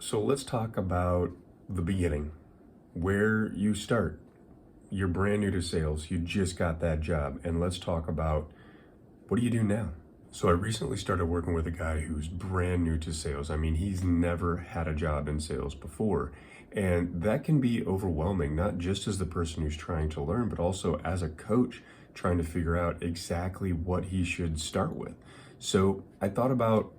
So let's talk about the beginning, where you start. You're brand new to sales, you just got that job, and let's talk about what do you do now? So I recently started working with a guy who's brand new to sales. I mean, he's never had a job in sales before. And that can be overwhelming, not just as the person who's trying to learn, but also as a coach trying to figure out exactly what he should start with. So I thought about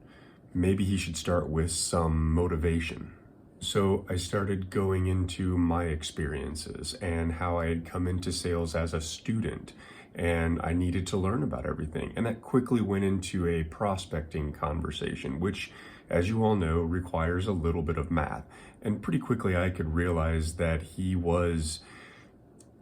maybe he should start with some motivation. So I started going into my experiences and how I had come into sales as a student, and I needed to learn about everything. And that quickly went into a prospecting conversation, which, as you all know, requires a little bit of math. And pretty quickly I could realize that he was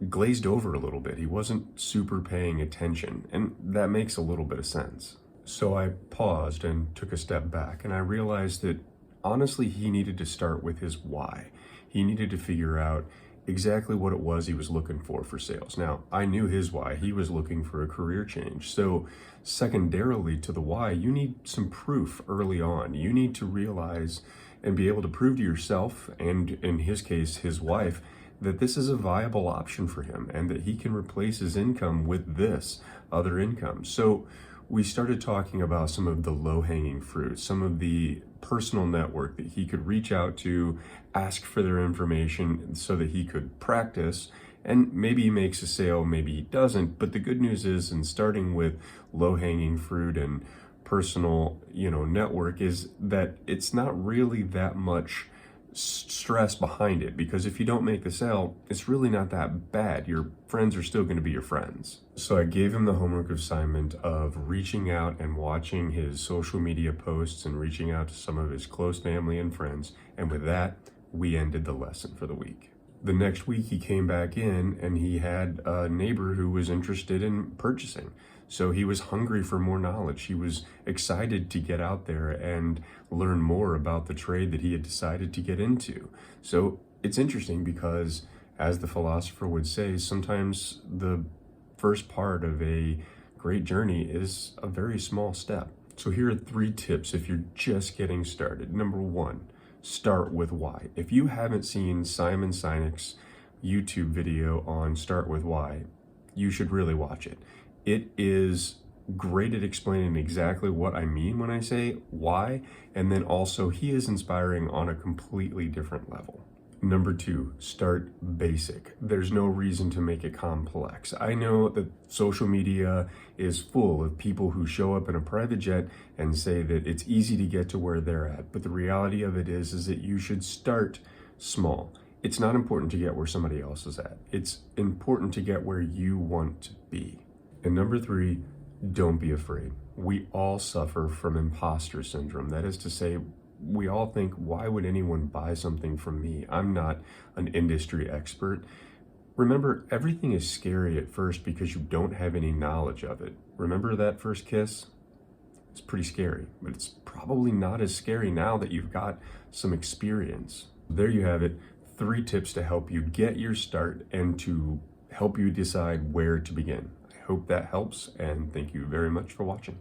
glazed over a little bit. He wasn't super paying attention, and that makes a little bit of sense. So I paused and took a step back, and I realized that honestly, he needed to start with his why. He needed to figure out exactly what it was he was looking for sales. Now, I knew his why. He was looking for a career change. So secondarily to the why, you need some proof early on. You need to realize and be able to prove to yourself, and in his case, his wife, that this is a viable option for him and that he can replace his income with this other income. So we started talking about some of the low-hanging fruit, some of the personal network that he could reach out to, ask for their information so that he could practice, and maybe he makes a sale, maybe he doesn't. But the good news is, in starting with low-hanging fruit and personal, network, is that it's not really that much stress behind it, because if you don't make the sale, it's really not that bad. Your friends are still going to be your friends. So I gave him the homework assignment of reaching out and watching his social media posts and reaching out to some of his close family and friends. And with that, we ended the lesson for the week. The next week he came back in and he had a neighbor who was interested in purchasing. So he was hungry for more knowledge. He was excited to get out there and learn more about the trade that he had decided to get into. So it's interesting because, as the philosopher would say, sometimes the first part of a great journey is a very small step. So here are 3 tips if you're just getting started. Number 1, start with why. If you haven't seen Simon Sinek's YouTube video on Start With Why, you should really watch it. It is great at explaining exactly what I mean when I say why, and then also he is inspiring on a completely different level. Number 2, start basic. There's no reason to make it complex. I know that social media is full of people who show up in a private jet and say that it's easy to get to where they're at, but the reality of it is that you should start small. It's not important to get where somebody else is at. It's important to get where you want to be. And number 3, don't be afraid. We all suffer from imposter syndrome. That is to say, we all think, why would anyone buy something from me? I'm not an industry expert. Remember, everything is scary at first because you don't have any knowledge of it. Remember that first kiss? It's pretty scary, but it's probably not as scary now that you've got some experience. There you have it, 3 tips to help you get your start and to help you decide where to begin. I hope that helps, and thank you very much for watching.